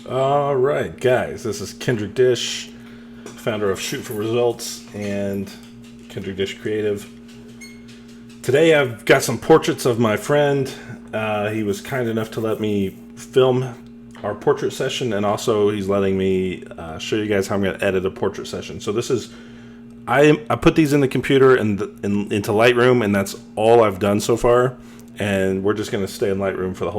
All right, guys, this is Kendrick Dish, founder of Shoot for Results and Kendrick Dish Creative. Today I've got some portraits of my friend. He was kind enough to let me film our portrait session, and also he's letting me show you guys how I'm going to edit a portrait session. So this is, I put these in the computer and into Lightroom, and that's all I've done so far. And we're just going to stay in Lightroom for the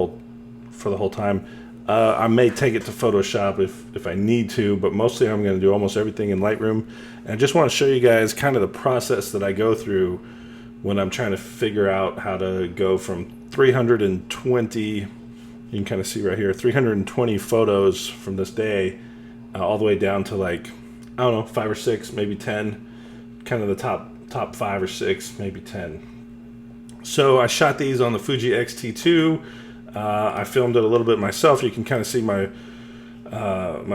whole time. I may take it to Photoshop if I need to, but mostly I'm going to do almost everything in Lightroom. And I just want to show you guys kind of the process that I go through when I'm trying to figure out how to go from 320, you can kind of see right here, 320 photos from this day, all the way down to, like, I don't know, 5 or 6, maybe 10, kind of the top 5 or 6, maybe 10. So I shot these on the Fuji X-T2. I filmed it a little bit myself. You can kind of see my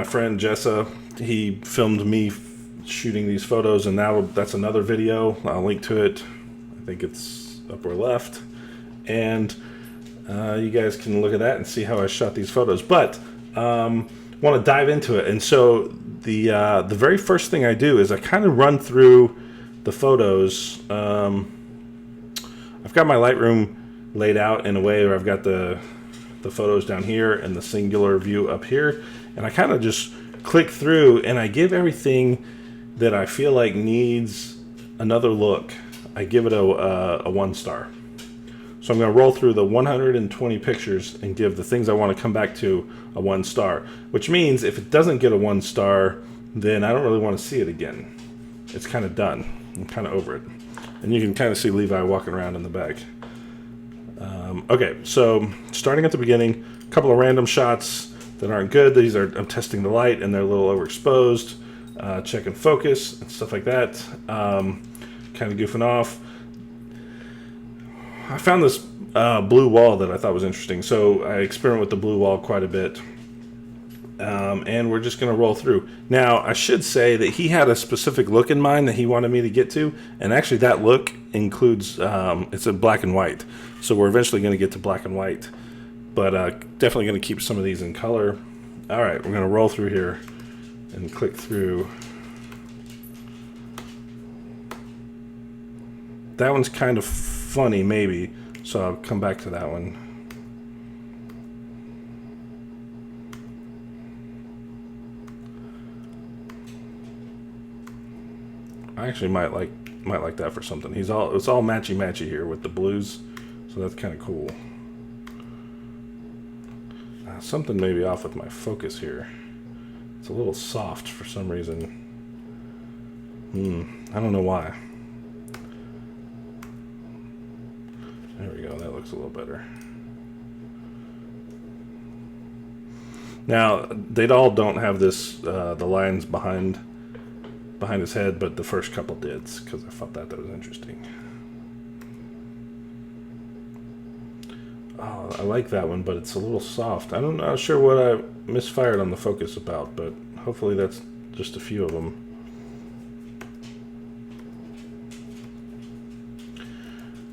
friend Jessa. He filmed me shooting these photos, and that's another video. I'll link to it. I think it's upper left, and you guys can look at that and see how I shot these photos. But want to dive into it, and so the very first thing I do is I kind of run through the photos. I've got my Lightroom laid out in a way where I've got the photos down here and the singular view up here, and I kind of just click through and I give everything that I feel like needs another look. I give it a 1 star. So I'm going to roll through the 120 pictures and give the things I want to come back to a 1 star, which means if it doesn't get a 1 star, then I don't really want to see it again. It's kind of done. I'm kind of over it. And you can kind of see Levi walking around in the back. Okay, so starting at the beginning, a couple of random shots that aren't good. These are, I'm testing the light and they're a little overexposed, checking focus and stuff like that, kind of goofing off. I found this blue wall that I thought was interesting, so I experiment with the blue wall quite a bit. And we're just going to roll through. Now, I should say that he had a specific look in mind that he wanted me to get to, and actually that look includes, it's a black and white, so we're eventually going to get to black and white, but definitely going to keep some of these in color. All right, we're going to roll through here and click through. That one's kind of funny, maybe, so I'll come back to that one. I actually might like that for something. It's all matchy here with the blues, so that's kind of cool. Something may be off with my focus here. It's a little soft for some reason. I don't know why. There we go. That looks a little better. Now, they all don't have this the lines behind his head, but the first couple did, because I thought that was interesting. Oh, I like that one, but it's a little soft. I'm not sure what I misfired on the focus about, but hopefully that's just a few of them.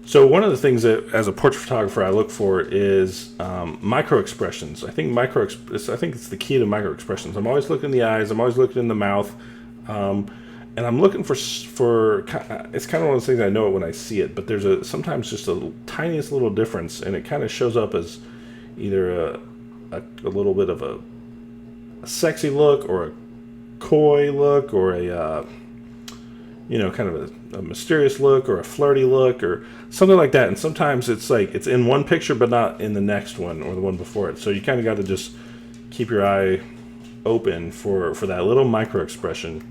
So one of the things that, as a portrait photographer, I look for is micro expressions. I think it's the key to micro expressions. I'm always looking in the eyes. I'm always looking in the mouth. And I'm looking for it's kind of one of those things I know it when I see it, but there's sometimes just a tiniest little difference, and it kind of shows up as either a little bit of a sexy look, or a coy look, or a kind of a mysterious look, or a flirty look, or something like that. And sometimes it's like it's in one picture but not in the next one or the one before it. So you kind of got to just keep your eye open for that little micro expression.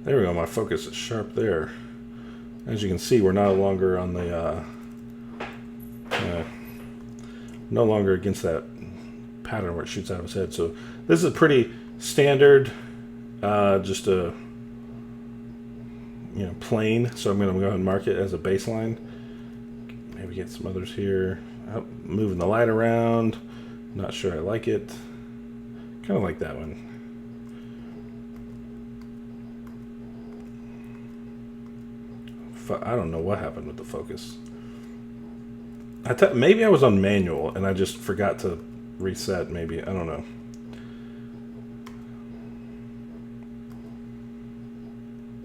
There we go, my focus is sharp there. As you can see, we're no longer on the no longer against that pattern where it shoots out of his head. So this is a pretty standard, just a plain. So I'm going to go ahead and mark it as a baseline. Maybe get some others here. Moving the light around. Not sure I like it. Kind of like that one. I don't know what happened with the focus. Maybe I was on manual and I just forgot to reset. Maybe, I don't know.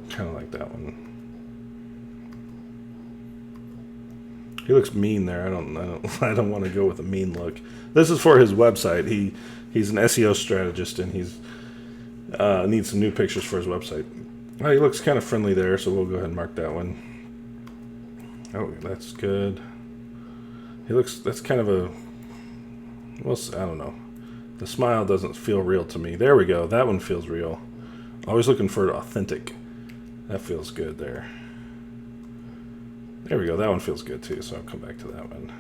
Kind of like that one. He looks mean there. I don't want to go with a mean look. This is for his website. He's an SEO strategist and he's needs some new pictures for his website. Oh, he looks kind of friendly there, so we'll go ahead and mark that one. Oh, that's good. That's kind of a, well, I don't know. The smile doesn't feel real to me. There we go. That one feels real. Always looking for authentic. That feels good there. There we go. That one feels good too, so I'll come back to that one.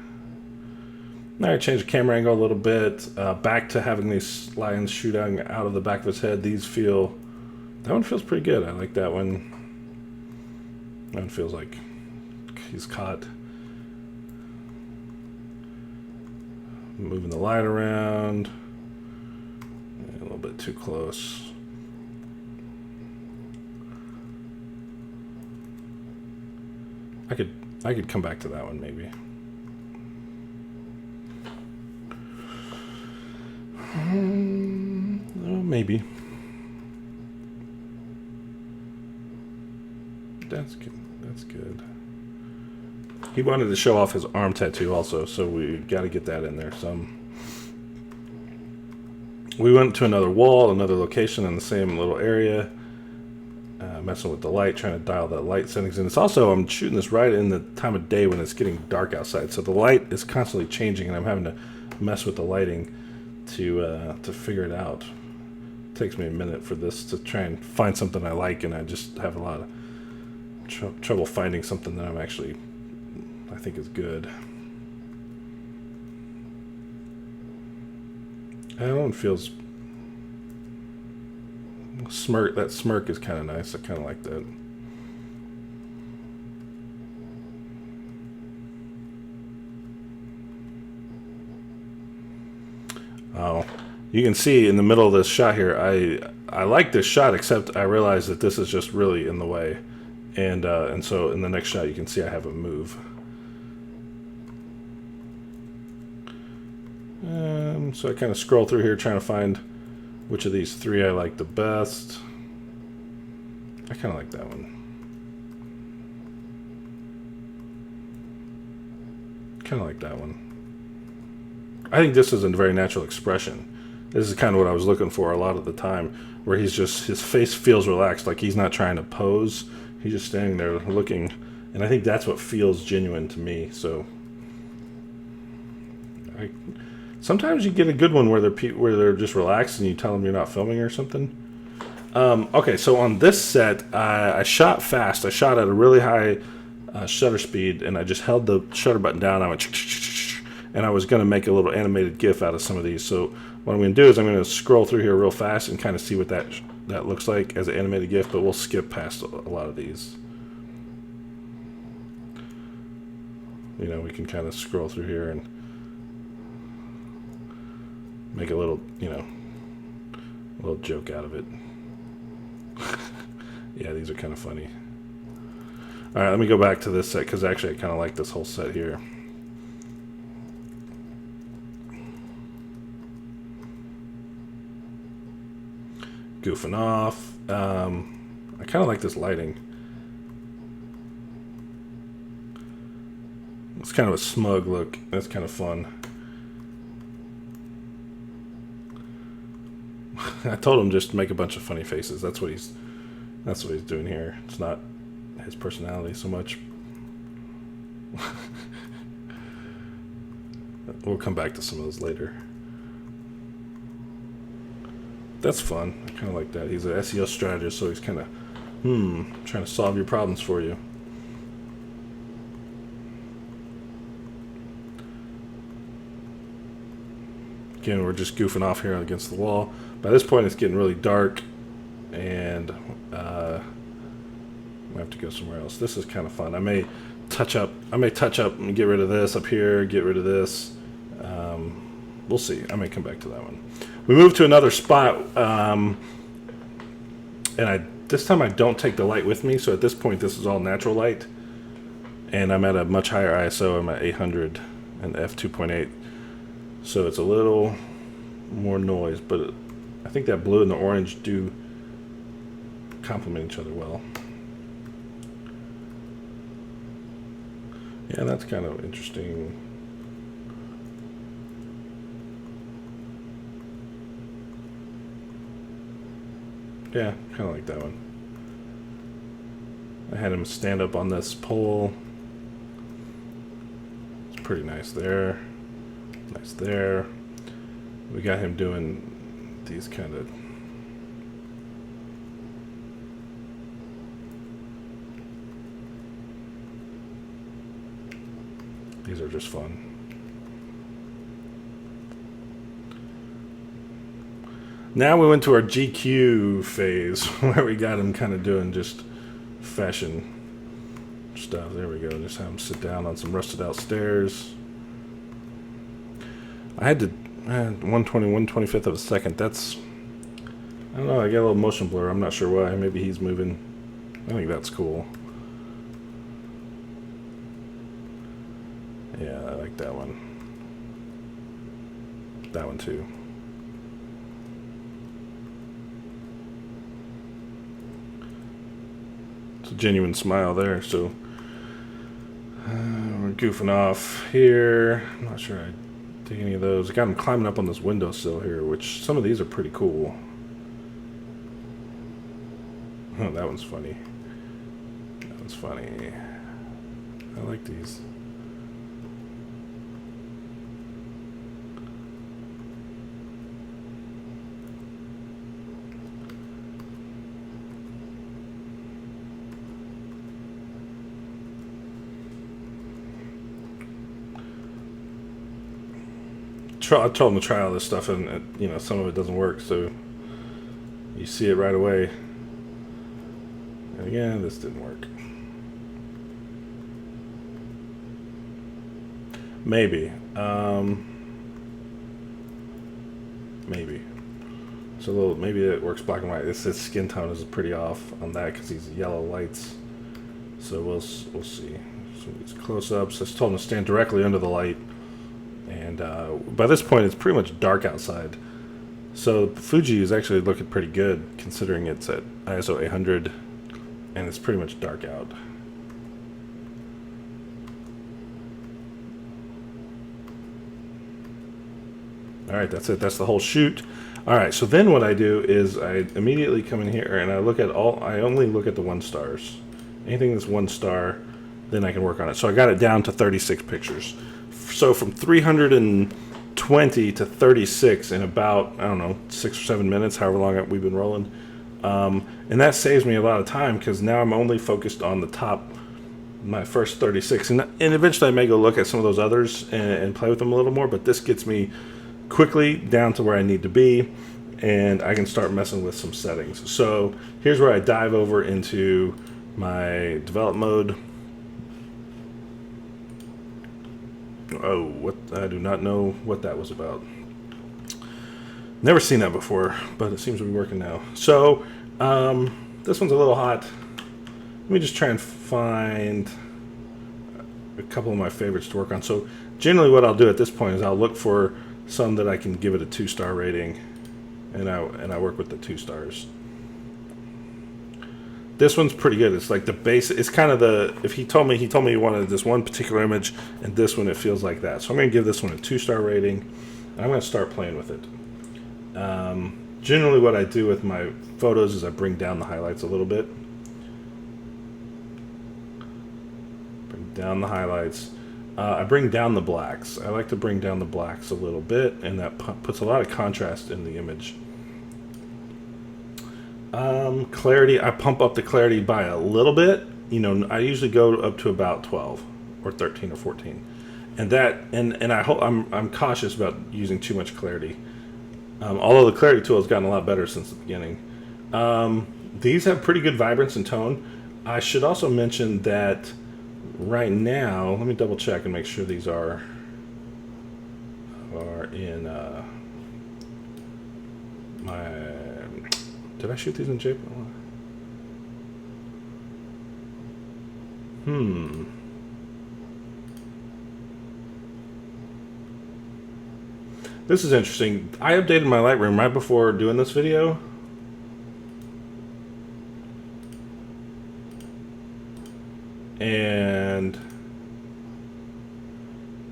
All right, change the camera angle a little bit. Back to having these lines shooting out of the back of his head. That one feels pretty good. I like that one. That one feels like he's caught. Moving the light around. A little bit too close. I could come back to that one maybe. Maybe. That's good. That's good. He wanted to show off his arm tattoo also, so we got to get that in there some. We went to another wall, another location in the same little area. Messing with the light, trying to dial the light settings in. It's also, I'm shooting this right in the time of day when it's getting dark outside, so the light is constantly changing, and I'm having to mess with the lighting to figure it out. It takes me a minute for this to try and find something I like, and I just have a lot of trouble finding something that I think is good. That one feels that smirk is kind of nice. I kind of like that. Oh, you can see in the middle of this shot here, I like this shot, except I realize that this is just really in the way, and so in the next shot you can see I have a move. So I kind of scroll through here trying to find which of these three I like the best. I kind of like that one. Kind of like that one. I think this is a very natural expression. This is kind of what I was looking for a lot of the time, where his face feels relaxed, like he's not trying to pose. He's just standing there looking, and I think that's what feels genuine to me. So sometimes you get a good one where they're just relaxed and you tell them you're not filming or something. Okay, so on this set, I shot fast. I shot at a really high shutter speed, and I just held the shutter button down. I went, and I was going to make a little animated GIF out of some of these. So what I'm going to do is I'm going to scroll through here real fast and kind of see what that looks like as an animated GIF, but we'll skip past a lot of these. You know, we can kind of scroll through here and make a little, a little joke out of it. Yeah, these are kind of funny. All right, let me go back to this set, because actually I kind of like this whole set here. Goofing off. I kind of like this lighting. It's kind of a smug look. That's kind of fun. I told him just to make a bunch of funny faces. That's what he's doing here. It's not his personality so much. We'll come back to some of those later. That's fun. I kind of like that. He's an SEO strategist, so he's kind of trying to solve your problems for you. Again, we're just goofing off here against the wall. By this point, it's getting really dark, and I have to go somewhere else. This is kind of fun. I may touch up and get rid of this up here, get rid of this. We'll see. I may come back to that one. We moved to another spot, and this time I don't take the light with me, so at this point this is all natural light, and I'm at a much higher ISO. I'm at 800, and f2.8. So it's a little more noise, but I think that blue and the orange do complement each other well. Yeah, that's kind of interesting. Yeah, kind of like that one. I had him stand up on this pole. It's pretty nice there. Nice there. We got him doing these kind of... These are just fun. Now we went to our GQ phase where we got him kind of doing just fashion stuff. There we go. Just have him sit down on some rusted out stairs. I had to 1/25th of a second. That's, I don't know, I got a little motion blur. I'm not sure why. Maybe he's moving. I think that's cool. Yeah, I like that one. That one too. It's a genuine smile there, so we're goofing off here. I'm not sure I dig any of those. I got him climbing up on this windowsill here, which some of these are pretty cool. Oh, that one's funny. That one's funny. I like these. I told him to try all this stuff, and you know, some of it doesn't work, so you see it right away. And again, this didn't work. Maybe. Maybe. So a little, maybe it works black and white. His skin tone is pretty off on that because he's yellow lights. So we'll see. So these close-ups. I just told him to stand directly under the light. And by this point, it's pretty much dark outside. So Fuji is actually looking pretty good, considering it's at ISO 800, and it's pretty much dark out. All right, that's it. That's the whole shoot. All right, so then what I do is I immediately come in here and I look at I only look at the 1 stars. Anything that's 1 star, then I can work on it. So I got it down to 36 pictures. So from 320 to 36 in about, I don't know, 6 or 7 minutes, however long we've been rolling. And that saves me a lot of time because now I'm only focused on the top, my first 36. And eventually I may go look at some of those others and play with them a little more, but this gets me quickly down to where I need to be, and I can start messing with some settings. So here's where I dive over into my develop mode. Oh, what? I do not know what that was about. Never seen that before, but it seems to be working now. So this one's a little hot. Let me just try and find a couple of my favorites to work on. So generally what I'll do at this point is I'll look for some that I can give it a 2-star rating, and I work with the 2 stars. This one's pretty good. It's like the base. It's kind of the, if he told me he wanted this one particular image, and this one, it feels like that. So I'm going to give this one a 2-star rating, and I'm going to start playing with it. Generally what I do with my photos is I bring down the highlights a little bit. Bring down the highlights. I bring down the blacks. I like to bring down the blacks a little bit, and that puts a lot of contrast in the image. Clarity, I pump up the clarity by a little bit. You know, I usually go up to about 12 or 13 or 14. And that, and I hope I'm cautious about using too much clarity. Although the clarity tool has gotten a lot better since the beginning. These have pretty good vibrance and tone. I should also mention that right now, let me double check and make sure these are in my, did I shoot these in JPEG? This is interesting. I updated my Lightroom right before doing this video. And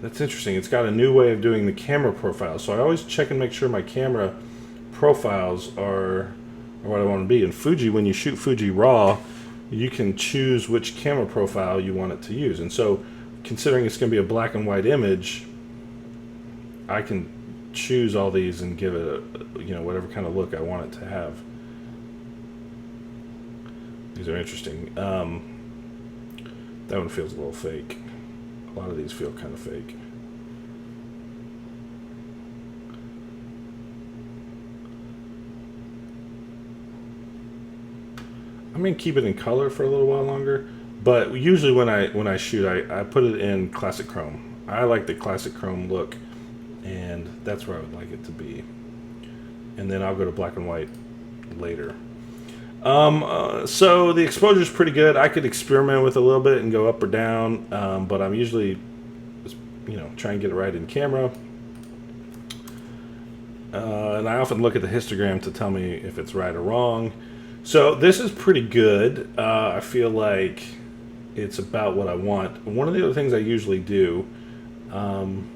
that's interesting. It's got a new way of doing the camera profile. So I always check and make sure my camera profiles are what I want to be. In Fuji, when you shoot Fuji RAW, you can choose which camera profile you want it to use. And so, considering it's going to be a black and white image, I can choose all these and give it a, whatever kind of look I want it to have. These are interesting. That one feels a little fake. A lot of these feel kind of fake. I'm gonna keep it in color for a little while longer, but usually when I shoot, I put it in classic chrome. I like the classic chrome look, and that's where I would like it to be. And then I'll go to black and white later. So the exposure is pretty good. I could experiment with a little bit and go up or down, but I'm usually, try and get it right in camera. And I often look at the histogram to tell me if it's right or wrong. So this is pretty good. I feel like it's about what I want. One of the other things I usually do, and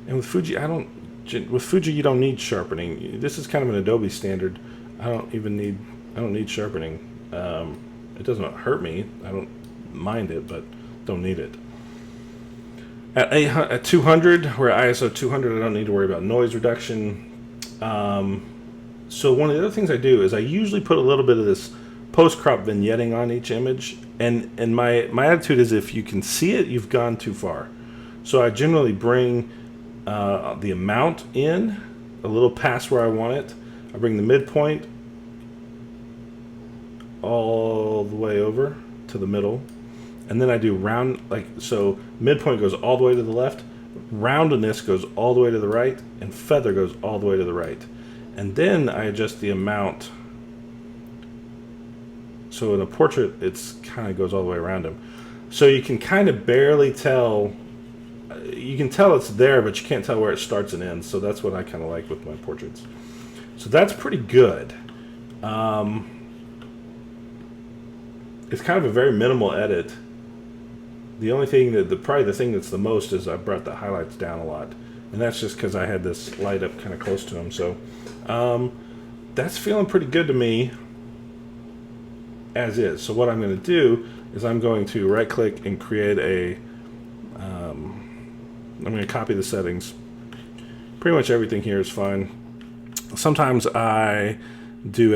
with Fuji, with Fuji you don't need sharpening. This is kind of an Adobe standard. I don't need sharpening. It doesn't hurt me. I don't mind it, but don't need it. At 200, we're at ISO 200, I don't need to worry about noise reduction. So one of the other things I do is I usually put a little bit of this post-crop vignetting on each image, and my attitude is if you can see it, you've gone too far. So I generally bring the amount in a little past where I want it. I bring the midpoint all the way over to the middle, and then I do round, so midpoint goes all the way to the left, roundness goes all the way to the right, and feather goes all the way to the right. And then I adjust the amount. So in a portrait, it's kind of goes all the way around him. So you can kind of barely tell. You can tell it's there, but you can't tell where it starts and ends. So that's what I kind of like with my portraits. So that's pretty good. It's kind of a very minimal edit. The only thing probably the thing that's the most is I brought the highlights down a lot. And that's just because I had this light up kind of close to him. So that's feeling pretty good to me as is. So what I'm going to do is I'm going to right click and create a, I'm going to copy the settings. Pretty much everything here is fine. Sometimes I do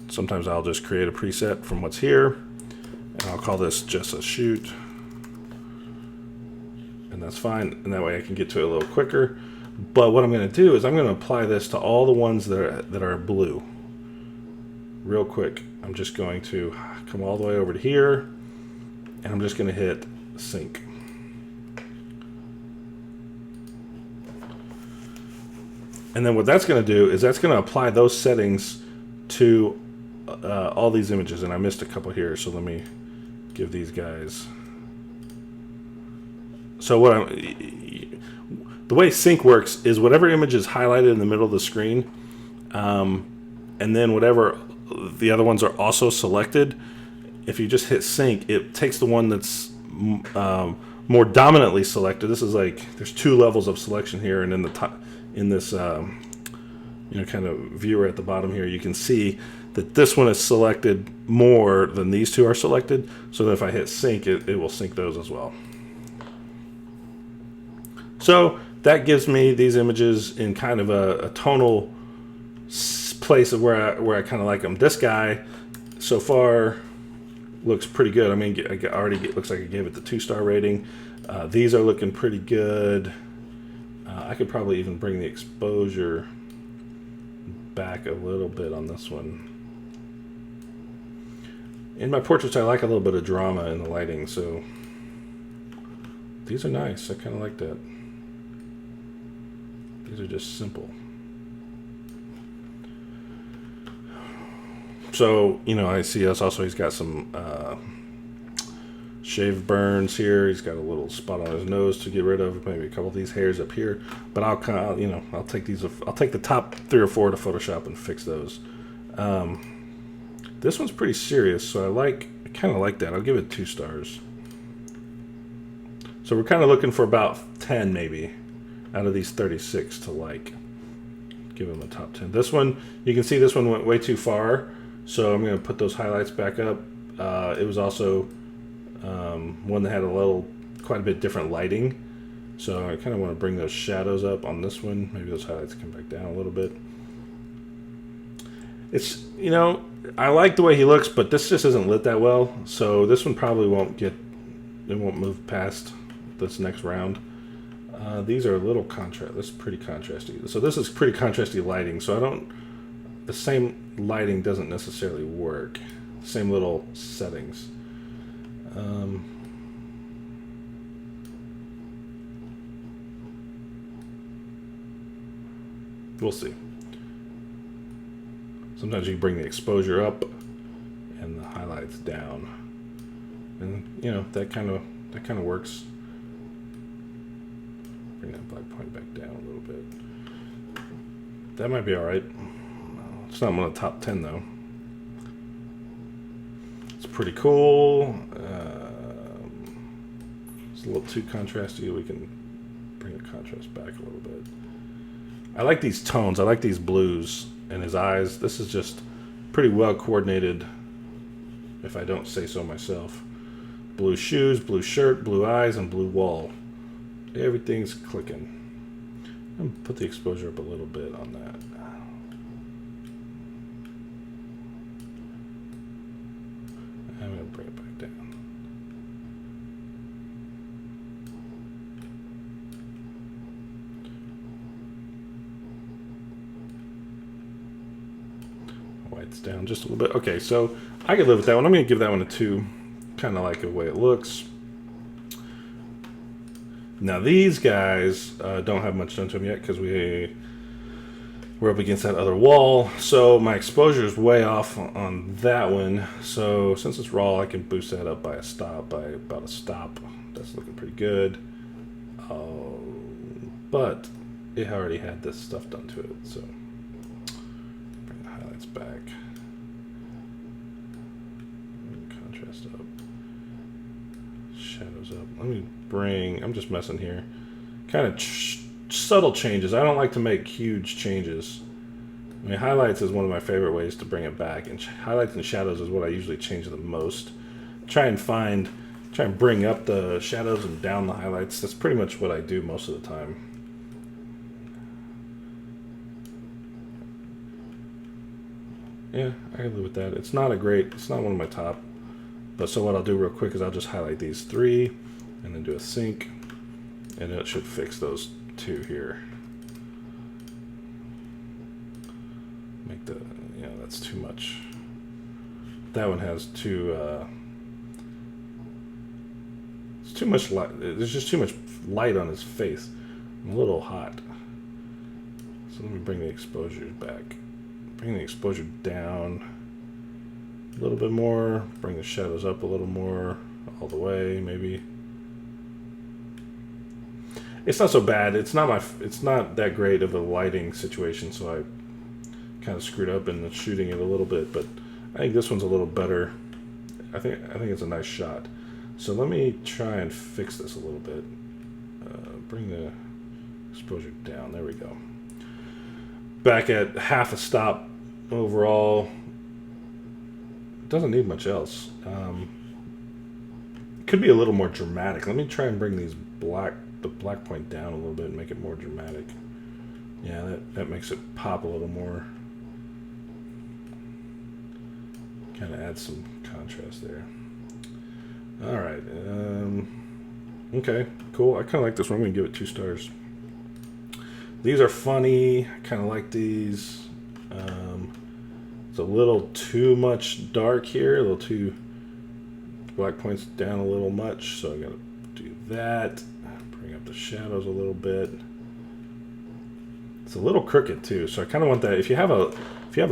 sometimes I'll just create a preset from what's here. And I'll call this just a shoot. And that's fine, and that way I can get to it a little quicker. But what I'm going to do is I'm going to apply this to all the ones that are blue. Real quick, I'm just going to come all the way over to here, and I'm just going to hit sync. And then what that's going to do is that's going to apply those settings to all these images. And I missed a couple here, so let me give these guys. So the way sync works is whatever image is highlighted in the middle of the screen, and then whatever the other ones are also selected, if you just hit sync, it takes the one that's more dominantly selected. This is there's two levels of selection here, and in the top, in this kind of viewer at the bottom here, you can see that this one is selected more than these two are selected. So that if I hit sync, it will sync those as well. So that gives me these images in kind of a tonal place of where I kind of like them. This guy so far looks pretty good. I mean, it looks like I gave it the 2-star rating. These are looking pretty good. I could probably even bring the exposure back a little bit on this one. In my portraits, I like a little bit of drama in the lighting, so these are nice. I kind of like that. These are just simple. So, I see us also, he's got some shave burns here. He's got a little spot on his nose to get rid of, maybe a couple of these hairs up here. But I'll kind of, I'll take these. I'll take the top 3 or 4 to Photoshop and fix those. This one's pretty serious, so I kind of like that. I'll give it 2 stars. So we're kind of looking for about 10 maybe out of these 36 to like. Give him a top 10. This one, you can see this one went way too far, so I'm going to put those highlights back up. It was also one that had quite a bit different lighting, so I kind of want to bring those shadows up on this one. Maybe those highlights come back down a little bit. It's, I like the way he looks, but this just isn't lit that well, so this one probably won't move past this next round. These are a little contrast. This is pretty contrasty. So this is pretty contrasty lighting. So the same lighting doesn't necessarily work. Same little settings. We'll see. Sometimes you bring the exposure up and the highlights down, and that kind of works. Bring that black point back down a little bit. That might be all right. It's not one of the top 10 though. It's pretty cool. It's a little too contrasty. We can bring the contrast back a little bit. I like these tones. I like these blues and his eyes. This is just pretty well coordinated, if I don't say so myself. Blue shoes, blue shirt, blue eyes, and blue wall. Everything's clicking. I'm gonna put the exposure up a little bit on that. I'm gonna bring it back down. White's down just a little bit. Okay, so I could live with that one. I'm gonna give that one a 2. Kind of like the way it looks. Now these guys don't have much done to them yet because we're up against that other wall. So my exposure is way off on that one. So since it's raw, I can boost that up by about a stop. That's looking pretty good. But it already had this stuff done to it. So bring the highlights back. Contrast up. Shadows up. I'm just messing here. Kind of subtle changes. I don't like to make huge changes. I mean, highlights is one of my favorite ways to bring it back, and highlights and shadows is what I usually change the most. Try and bring up the shadows and down the highlights. That's pretty much what I do most of the time. Yeah, I can live with that. It's not one of my top. But so what I'll do real quick is I'll just highlight these 3 and then do a sync, and it should fix those 2 here. Make that's too much. That one has it's too much light. There's just too much light on his face. I'm a little hot. So let me bring the exposure back. Bring the exposure down a little bit more, bring the shadows up a little more, all the way maybe. It's not so bad. It's not that great of a lighting situation, so I kind of screwed up in the shooting it a little bit, but I think this one's a little better. I think it's a nice shot. So let me try and fix this a little bit. Bring the exposure down. There we go. Back at half a stop overall. Doesn't need much else. Could be a little more dramatic. Let me try and bring the black point down a little bit and make it more dramatic. Yeah, that makes it pop a little more. Kind of adds some contrast there. All right. Okay, cool. I kind of like this one. I'm going to give it 2 stars. These are funny. I kind of like these. It's a little too much dark here, a little too black points down a little much, so I gotta do that. Bring up the shadows a little bit. It's a little crooked too, so I kind of want that. If you have a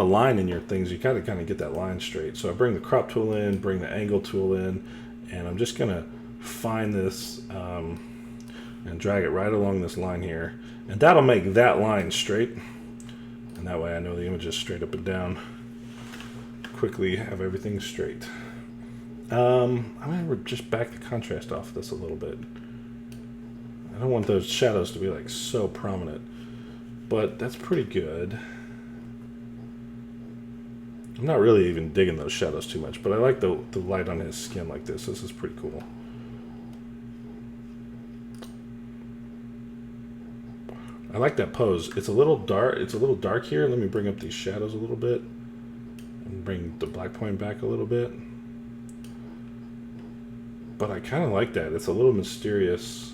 line in your things, you gotta kind of get that line straight. So I bring the crop tool in, bring the angle tool in, And I'm just going to find this and drag it right along this line here. And that'll make that line straight. And that way I know the image is straight up and down. Quickly have everything straight. I'm going to just back the contrast off this a little bit. I don't want those shadows to be like so prominent, but that's pretty good. I'm not really even digging those shadows too much, but I like the light on his skin like this. This is pretty cool. I like that pose. It's a little dark. It's a little dark here. Let me bring up these shadows a little bit and bring the black point back a little bit. But I kind of like that. It's a little mysterious.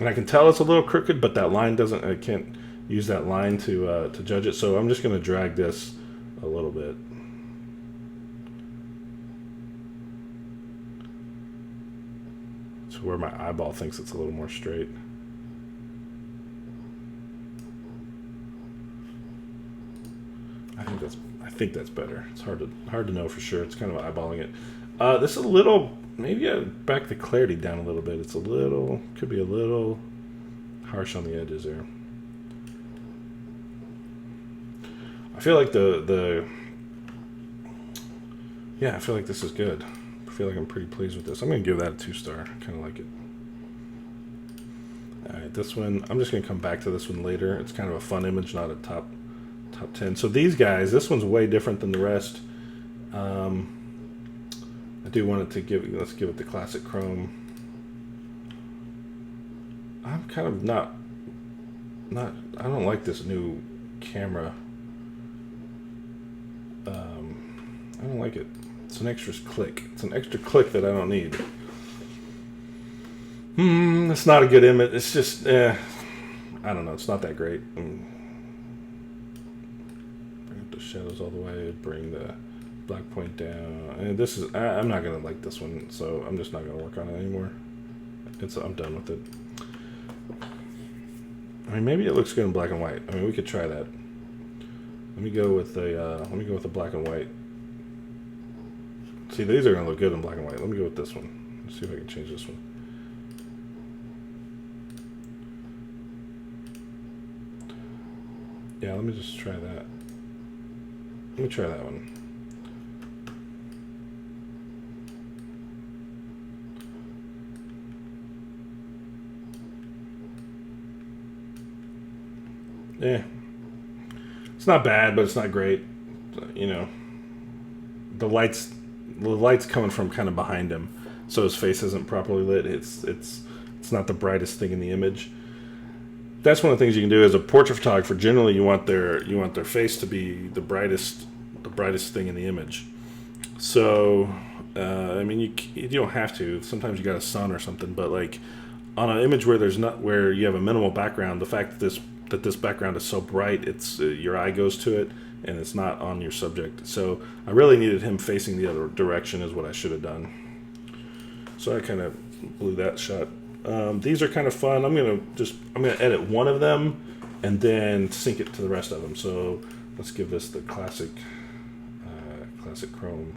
And I can tell it's a little crooked, but that line doesn't, I can't use that line to judge it. So I'm just going to drag this a little bit. To where my eyeball thinks it's a little more straight. I think that's better. It's hard to know for sure. It's kind of eyeballing it. This is a little, maybe I back the clarity down a little bit. It's a little, could be a little harsh on the edges there. I feel like yeah, I feel like this is good. I feel like I'm pretty pleased with this. I'm going to give that a 2-star. I kind of like it. Alright, this one, I'm just going to come back to this one later. It's kind of a fun image, not a top 10. So these guys, this one's way different than the rest. I do want it to give, let's give it the classic chrome. I'm kind of not, I don't like this new camera. I don't like it. It's an extra click. It's an extra click that I don't need. It's not a good image. It's just, I don't know. It's not that great. Bring up the shadows all the way. Bring the black point down. And this is, I'm not going to like this one, so I'm just not going to work on it anymore. I'm done with it. I mean, maybe it looks good in black and white. I mean, we could try that. Let me go with the black and white. See, these are going to look good in black and white. Let me go with this one. Let's see if I can change this one. Yeah, let me just try that. Let me try that one. Yeah. It's not bad, but it's not great. You know, the light's coming from kind of behind him, so his face isn't properly lit. It's not the brightest thing in the image. That's one of the things you can do as a portrait photographer. Generally, you want their face to be the brightest thing in the image. So, I mean, you don't have to. Sometimes you got a sun or something, but like on an image where you have a minimal background, the fact that this background is so bright, it's your eye goes to it, and it's not on your subject. So I really needed him facing the other direction is what I should have done. So I kind of blew that shot. These are kind of fun. I'm gonna edit one of them and then sync it to the rest of them. So let's give this the classic chrome.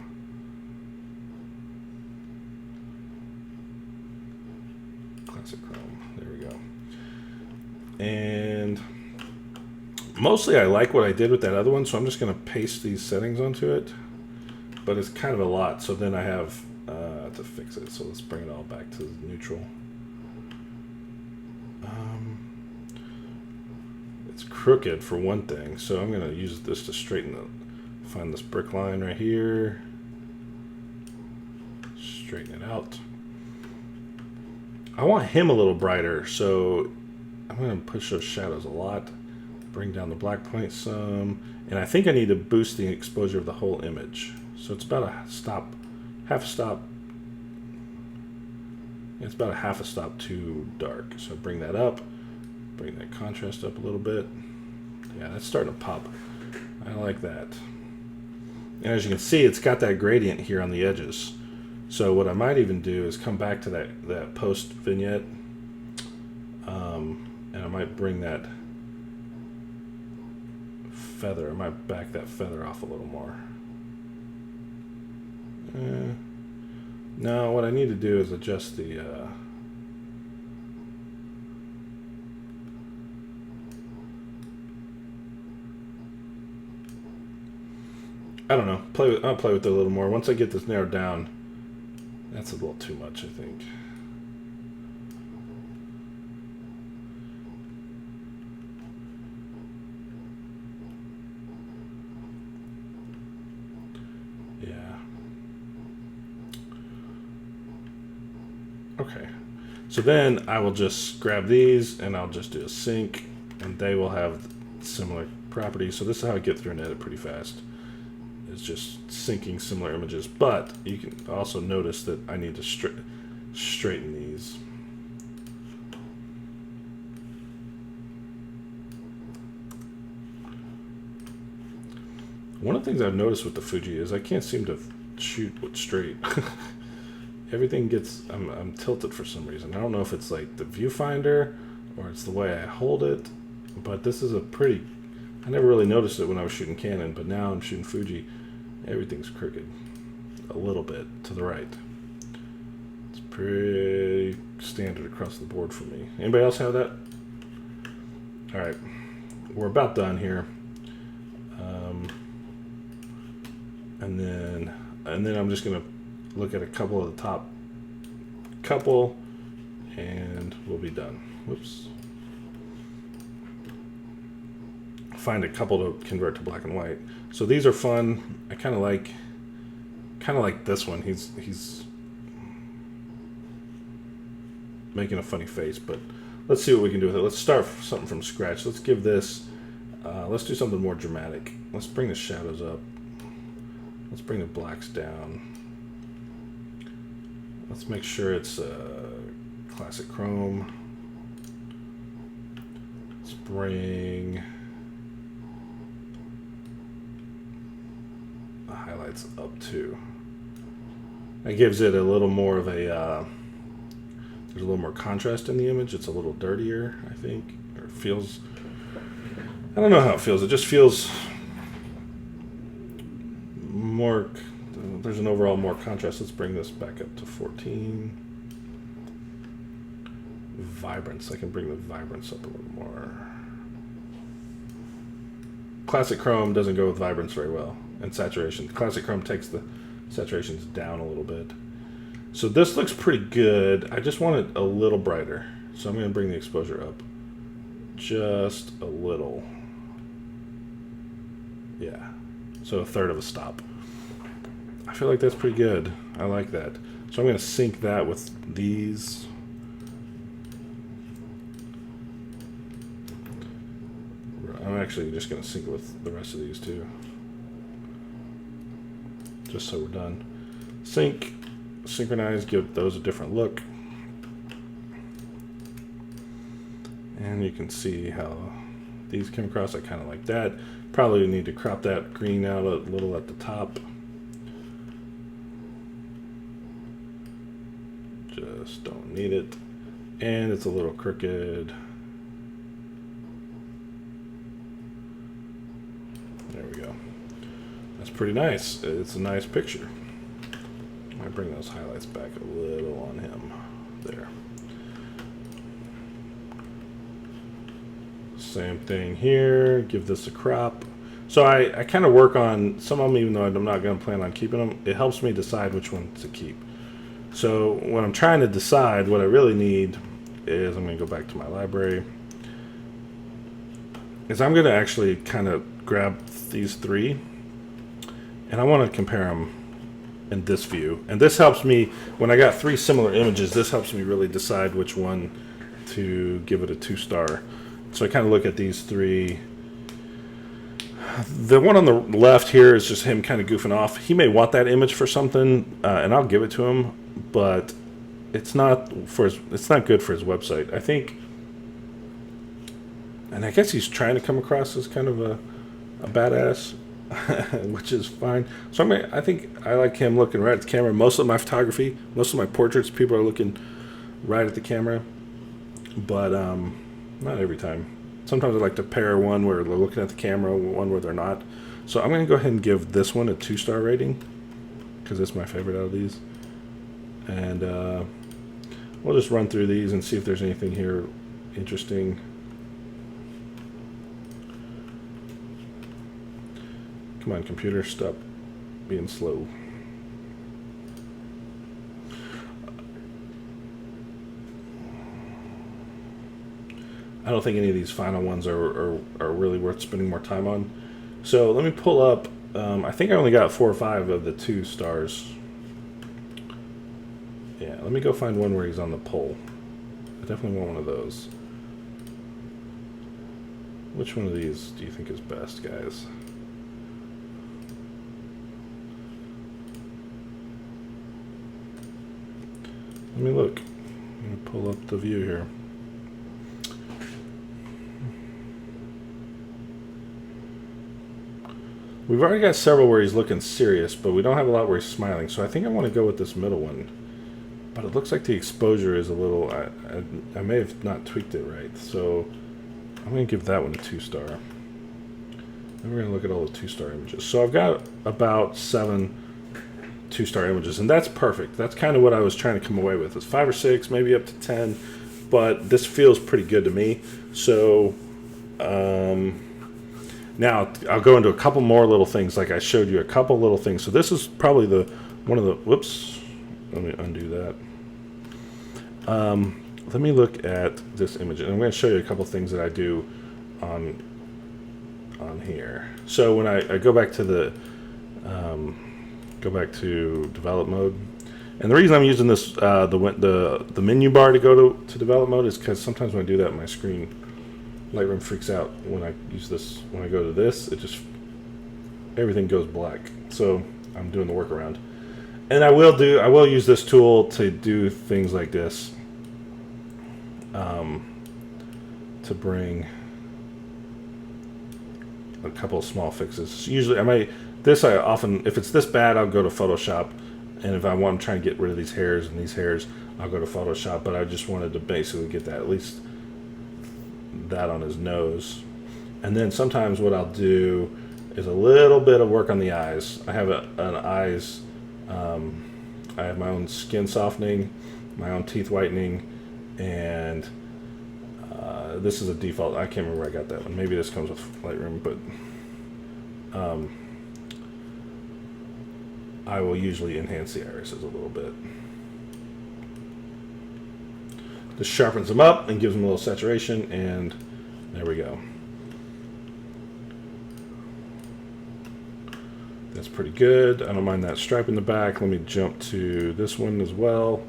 Classic chrome. There we go. And mostly I like what I did with that other one, so I'm just going to paste these settings onto it. But it's kind of a lot, so then I have to fix it. So let's bring it all back to neutral. It's crooked for one thing, so I'm going to use this to find this brick line right here. Straighten it out. I want him a little brighter, so I'm going to push those shadows a lot. Bring down the black point some, and I think I need to boost the exposure of the whole image. So it's about half a stop. It's about a half a stop too dark. So bring that up, bring that contrast up a little bit. Yeah, that's starting to pop. I like that. And as you can see, it's got that gradient here on the edges. So what I might even do is come back to that post vignette, and I might bring that feather. I might back that feather off a little more. No, what I need to do is adjust the I don't know. I'll play with it a little more. Once I get this narrowed down, that's a little too much, I think. Yeah. Okay. So then I will just grab these and I'll just do a sync, and they will have similar properties. So this is how I get through and edit pretty fast. It's just syncing similar images, but you can also notice that I need to straighten these. One of the things I've noticed with the Fuji is I can't seem to shoot with straight. Everything gets, I'm tilted for some reason. I don't know if it's like the viewfinder or it's the way I hold it, but this is a pretty, I never really noticed it when I was shooting Canon, but now I'm shooting Fuji. Everything's crooked a little bit to the right. It's pretty standard across the board for me. Anybody else have that? All right, we're about done here. And then I'm just gonna look at a couple of the top couple, and we'll be done. Whoops. Find a couple to convert to black and white. So these are fun. I kind of like this one. He's making a funny face, but let's see what we can do with it. Let's start something from scratch. Let's give this, let's do something more dramatic. Let's bring the shadows up. Let's bring the blacks down. Let's make sure it's classic chrome. Let's bring the highlights up too. That gives it a little more of a, there's a little more contrast in the image. It's a little dirtier, I think, or it feels, I don't know how it feels. It just feels more, there's an overall more contrast. Let's bring this back up to 14. Vibrance, I can bring the vibrance up a little more. Classic chrome doesn't go with vibrance very well, and saturation. Classic chrome takes the saturations down a little bit. So this looks pretty good. I just want it a little brighter. So I'm going to bring the exposure up just a little. Yeah, so a third of a stop. I feel like that's pretty good. I like that. So I'm going to sync that with these. I'm actually just going to sync it with the rest of these too. Just so we're done. Sync, synchronize, give those a different look. And you can see how these came across. I kind of like that. Probably need to crop that green out a little at the top. Just don't need it. And it's a little crooked. There we go. That's pretty nice. It's a nice picture. I bring those highlights back a little on him. There. Same thing here. Give this a crop. So I kind of work on some of them, even though I'm not going to plan on keeping them. It helps me decide which one to keep. So when I'm trying to decide, what I really need is, I'm going to go back to my library, is I'm going to actually kind of grab these three, and I want to compare them in this view. And this helps me, when I got three similar images, this helps me really decide which one to give it a 2-star. So I kind of look at these three. The one on the left here is just him kind of goofing off. He may want that image for something, and I'll give it to him, but it's not it's not good for his website, I think. And I guess he's trying to come across as kind of a badass, which is fine. So I think I like him looking right at the camera. Most of my photography, most of my portraits, people are looking right at the camera, but not every time. Sometimes I like to pair one where they're looking at the camera, one where they're not. So I'm going to go ahead and give this one a 2-star rating. because it's my favorite out of these. And we'll just run through these and see if there's anything here interesting. Come on, computer, stop being slow. I don't think any of these final ones are really worth spending more time on. So let me pull up, I think I only got 4 or 5 of the 2 stars. Yeah, let me go find one where he's on the pole. I definitely want one of those. Which one of these do you think is best, guys? Let me look. Let me pull up the view here. We've already got several where he's looking serious, but we don't have a lot where he's smiling. So I think I want to go with this middle one. But it looks like the exposure is a little... I may have not tweaked it right. So I'm going to give that one a 2-star. Then we're going to look at all the 2-star images. So I've got about 7 2-star images, and that's perfect. That's kind of what I was trying to come away with. It's 5 or 6, maybe up to 10, but this feels pretty good to me. So now I'll go into a couple more little things, like I showed you a couple little things. So this is probably one of the, whoops, let me undo that. Let me look at this image, and I'm going to show you a couple things that I do on here. So when I go back to the develop mode, and the reason I'm using this the menu bar to go to develop mode is because sometimes when I do that, my screen, Lightroom freaks out when I use this. When I go to this, it just, everything goes black. So I'm doing the workaround, and I will use this tool to do things like this, to bring a couple of small fixes. Usually I often, if it's this bad, I'll go to Photoshop, and if I'm trying to get rid of these hairs and these hairs, I'll go to Photoshop. But I just wanted to basically get that, at least that on his nose. And then sometimes what I'll do is a little bit of work on the eyes. I have an eyes, I have my own skin softening, my own teeth whitening, and this is a default. I can't remember where I got that one. Maybe this comes with Lightroom, but I will usually enhance the irises a little bit. This sharpens them up and gives them a little saturation, and there we go. That's pretty good. I don't mind that stripe in the back. Let me jump to this one as well.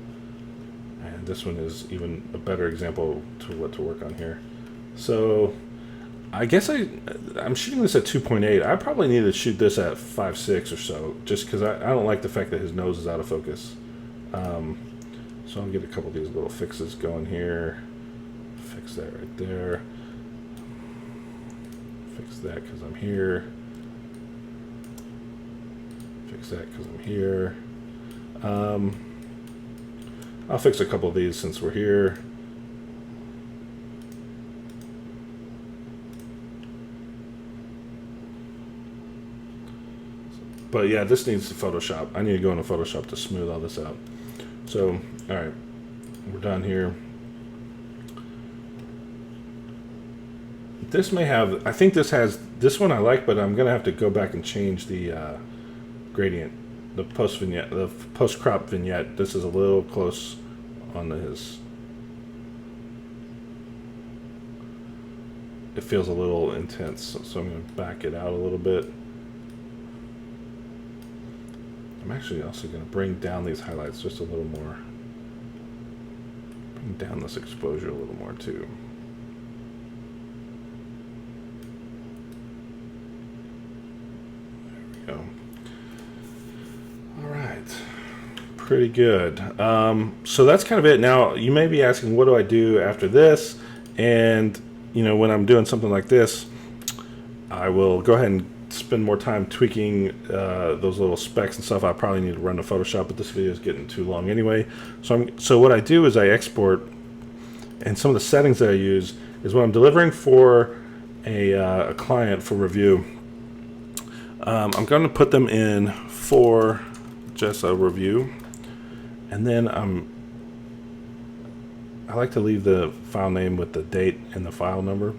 And this one is even a better example to what to work on here. So I guess I'm shooting this at 2.8. I probably need to shoot this at 5.6 or so, just because I don't like the fact that his nose is out of focus. So I'll get a couple of these little fixes going here. Fix that right there. Fix that because I'm here. Fix that because I'm here. I'll fix a couple of these since we're here. But yeah, this needs to Photoshop. I need to go into Photoshop to smooth all this out. So, all right, we're done here. This may have, I think this has, this one I like, but I'm gonna have to go back and change the gradient, the post vignette, the post crop vignette. This is a little close on his. It feels a little intense, so I'm gonna back it out a little bit. I'm actually also going to bring down these highlights just a little more. Bring down this exposure a little more too. There we go. All right. Pretty good. So that's kind of it. Now, you may be asking, what do I do after this? And, you know, when I'm doing something like this, I will go ahead and spend more time tweaking those little specs and stuff. I probably need to run to Photoshop, but this video is getting too long anyway. So what I do is I export, and some of the settings that I use is when I'm delivering for a client for review, I'm going to put them in for just a review. And then I like to leave the file name with the date and the file number.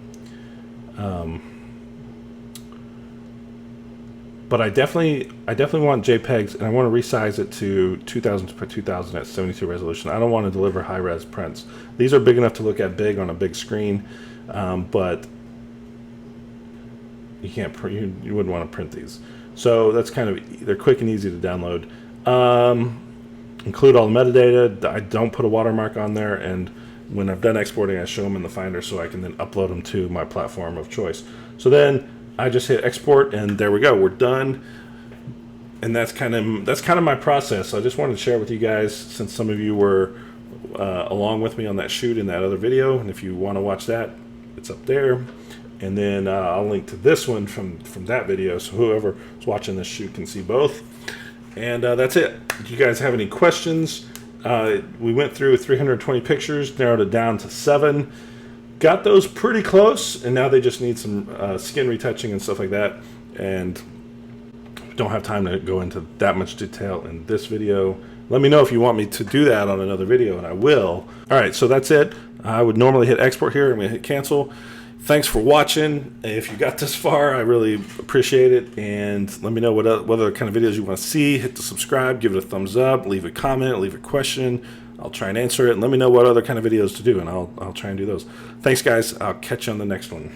But I definitely want JPEGs, and I want to resize it to 2000 by 2000 at 72 resolution. I don't want to deliver high-res prints. These are big enough to look at big on a big screen, but you can't print. You wouldn't want to print these. So that's they're quick and easy to download. Include all the metadata. I don't put a watermark on there, and when I've done exporting, I show them in the Finder so I can then upload them to my platform of choice. So then I just hit export, and there we go. We're done. And that's kind of my process. So I just wanted to share with you guys, since some of you were along with me on that shoot in that other video, and if you want to watch that, it's up there. And then I'll link to this one from that video, so whoever is watching this shoot can see both. And that's it. Do you guys have any questions? We went through 320 pictures, narrowed it down to 7. Got those pretty close, and now they just need some skin retouching and stuff like that. And don't have time to go into that much detail in this video. Let me know if you want me to do that on another video, and I will. All right, so that's it. I would normally hit export here. I'm going to hit cancel. Thanks for watching. If you got this far, I really appreciate it. And let me know what other kind of videos you want to see. Hit the subscribe, give it a thumbs up, leave a comment, leave a question. I'll try and answer it. And let me know what other kind of videos to do, and I'll try and do those. Thanks, guys. I'll catch you on the next one.